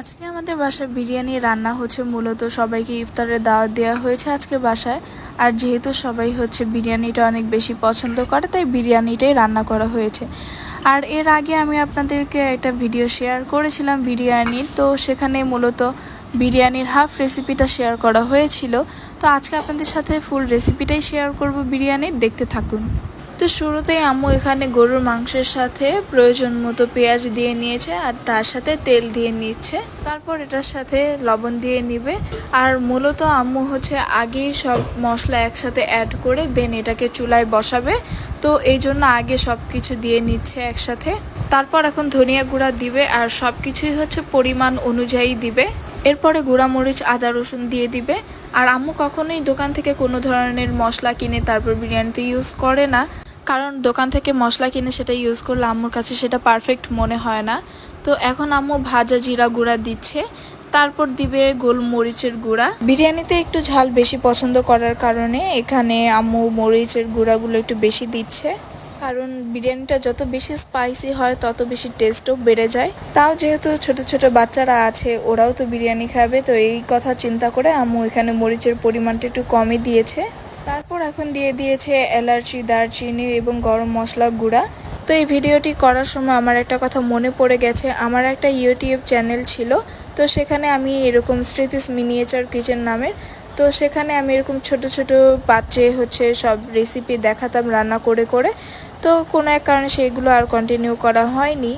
আজকে আমাদের বাসায় বিরিয়ানি রান্না হচ্ছে। মূলত সবাইকে ইফতারের দাওয়াত দেওয়া হয়েছে আজকে বাসায়। আর যেহেতু সবাই হচ্ছে বিরিয়ানিটা অনেক বেশি পছন্দ করে, তাই বিরিয়ানিটাই রান্না করা হয়েছে। আর এর আগে আমি আপনাদেরকে একটা ভিডিও শেয়ার করেছিলাম বিরিয়ানির, তো সেখানে মূলত বিরিয়ানির হাফ রেসিপিটা শেয়ার করা হয়েছিল। তো আজকে আপনাদের সাথে ফুল রেসিপিটাই শেয়ার করব বিরিয়ানির, দেখতে থাকুন। তো শুরুতেই আম্মু এখানে গরুর মাংসের সাথে প্রয়োজন মতো পেঁয়াজ দিয়ে নিয়েছে আর তার সাথে তেল দিয়ে নিচ্ছে। তারপর এটার সাথে লবণ দিয়ে নিবে। আর মূলত আম্মু হচ্ছে আগেই সব মশলা একসাথে অ্যাড করে দেন এটাকে চুলায় বসাবে। তো এই জন্য আগে সব কিছু দিয়ে নিচ্ছে একসাথে। তারপর এখন ধনিয়া গুঁড়া দিবে আর সব কিছুই হচ্ছে পরিমাণ অনুযায়ী দিবে। এরপরে গুঁড়ামরিচ, আদা, রসুন দিয়ে দিবে। আর আম্মু কখনোই দোকান থেকে কোনো ধরনের মশলা কিনে তারপর বিরিয়ানিতে ইউজ করে না, কারণ দোকান থেকে মশলা কিনে সেটা ইউজ করলে আম্মুর কাছে সেটা পারফেক্ট মনে হয় না। তো এখন আম্মু ভাজা জিরা গুঁড়া দিচ্ছে, তারপর দিবে গোলমরিচের গুঁড়া। বিরিয়ানিতে একটু ঝাল বেশি পছন্দ করার কারণে এখানে আম্মু মরিচের গুঁড়াগুলো একটু বেশি দিচ্ছে, কারণ বিরিয়ানিটা যত বেশি স্পাইসি হয় তত বেশি টেস্টও বেড়ে যায়। তাও যেহেতু ছোট ছোট বাচ্চারা আছে, ওরাও তো বিরিয়ানি খাবে, তো এই কথা চিন্তা করে আম্মু এখানে মরিচের পরিমাণটা একটু কমই দিয়েছে। তারপর এখন দিয়ে দিয়েছে এলাচি, দারচিনি এবং গরম মশলা গুঁড়া। তো এই ভিডিওটি করার সময় আমার একটা কথা মনে পড়ে গেছে। আমার একটা ইউটিউব চ্যানেল ছিল, তো সেখানে আমি এরকম স্মৃতিস মিনিয়েচার কিচেন নামের, তো সেখানে আমি এরকম ছোট ছোট পাত্রে হচ্ছে সব রেসিপি দেখাতাম রান্না করে করে। তো কোনো এক কারণে সেইগুলো আর কন্টিনিউ করা হয়নি।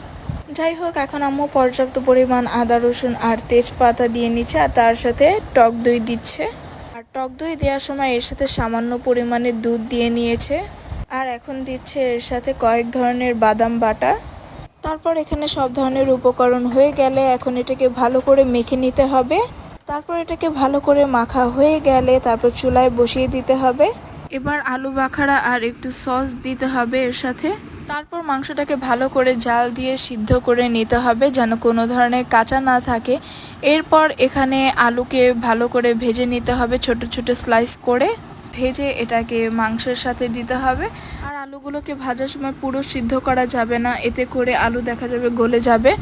যাই হোক, এখন আম্মু পর্যাপ্ত পরিমাণ আদা, রসুন আর তেজপাতা দিয়ে নিচ্ছে আর তার সাথে টক দই দিচ্ছে। আর টক দই দেওয়ার সময় এর সাথে সামান্য পরিমাণে দুধ দিয়ে নিয়েছে। আর এখন দিচ্ছে এর সাথে কয়েক ধরনের বাদাম বাটা। তারপর এখানে সব ধরনের উপকরণ হয়ে গেলে এখন এটাকে ভালো করে মেখে নিতে হবে। তারপর এটাকে ভালো করে মাখা হয়ে গেলে তারপর চুলায় বসিয়ে দিতে হবে। এবার আলু বাখারা আর একটু সস দিতে হবে এর সাথে। তারপর মাংসটাকে ভালো করে জাল দিয়ে সিদ্ধ করে নিতে হবে যেন কোনো ধরনের কাঁচা না থাকে। এরপর এখানে আলুকে ভালো করে ভেজে নিতে হবে, ছোট ছোট স্লাইস করে ভেজে এটাকে মাংসের সাথে দিতে হবে। আর আলুগুলোকে ভাজার সময় পুরো সিদ্ধ করা যাবে না, এতে করে আলু দেখা যাবে গলে যাবে।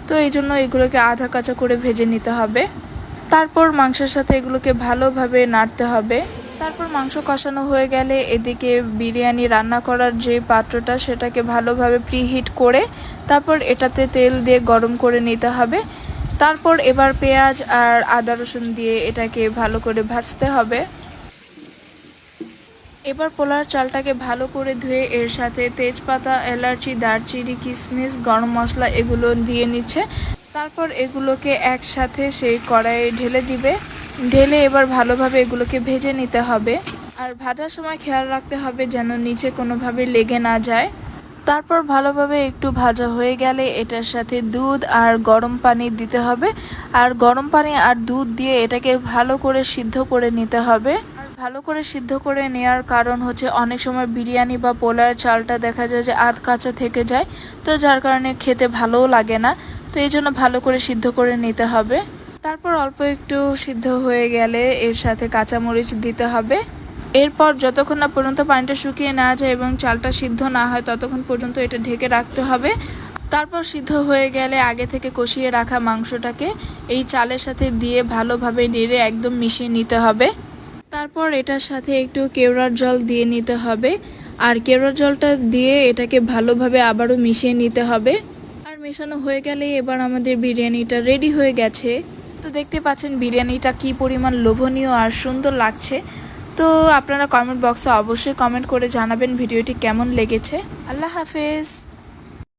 তো এই জন্য এগুলোকে আধা কাঁচা করে ভেজে নিতে হবে। তারপর মাংসের সাথে এগুলোকে ভালোভাবে নাড়তে হবে। তারপর মাংস কষানো হয়ে গেলে এদিকে বিরিয়ানি রান্না করার যে পাত্রটা সেটাকে ভালোভাবে প্রিহিট করে তারপর এটাতে তেল দিয়ে গরম করে নিতে হবে। তারপর এবার পেঁয়াজ আর আদা রসুন দিয়ে এটাকে ভালো করে ভাজতে হবে। এবার পোলার চালটাকে ভালো করে ধুয়ে এর সাথে তেজপাতা, এলাচি, দারচিনি, কিশমিশ, গরম মশলা এগুলো দিয়ে নিচ্ছে। তারপর এগুলোকে একসাথে সেই কড়াইয়ে ঢেলে দিবে। ঢেলে এবার ভালোভাবে এগুলোকে ভেজে নিতে হবে। আর ভাজার সময় খেয়াল রাখতে হবে যেন নিচে কোনোভাবে লেগে না যায়। তারপর ভালোভাবে একটু ভাজা হয়ে গেলে এটার সাথে দুধ আর গরম পানি দিতে হবে। আর গরম পানি আর দুধ দিয়ে এটাকে ভালো করে সিদ্ধ করে নিতে হবে। ভালো করে সিদ্ধ করে নেওয়ার কারণ হচ্ছে অনেক সময় বিরিয়ানি বা পোলার চালটা দেখা যায় যে আধ কাঁচা থেকে যায়, তো যার কারণে খেতে ভালোও লাগে না। তো এই জন্য ভালো করে সিদ্ধ করে নিতে হবে। তারপর অল্প একটু সিদ্ধ হয়ে গেলে এর সাথে কাঁচামরিচ দিতে হবে। এরপর যতক্ষণ না পর্যন্ত পানিটা শুকিয়ে না যায় এবং চালটা সিদ্ধ না হয় ততক্ষণ পর্যন্ত এটা ঢেকে রাখতে হবে। তারপর সিদ্ধ হয়ে গেলে আগে থেকে কষিয়ে রাখা মাংসটাকে এই চালের সাথে দিয়ে ভালোভাবে নেড়ে একদম মিশিয়ে নিতে হবে। তারপর এটার সাথে একটু কেওড়ার জল দিয়ে নিতে হবে। আর কেওড়ার জলটা দিয়ে এটাকে ভালোভাবে আবারও মিশিয়ে নিতে হবে। আর মেশানো হয়ে গেলে এবার আমাদের বিরিয়ানিটা রেডি হয়ে গেছে। তো দেখতে পাচ্ছেন বিরিয়ানিটা কি পরিমাণ লোভনীয় আর সুন্দর লাগছে। তো আপনারা কমেন্ট বক্সে অবশ্যই কমেন্ট করে জানাবেন ভিডিওটি কেমন লেগেছে। আল্লাহ হাফেজ।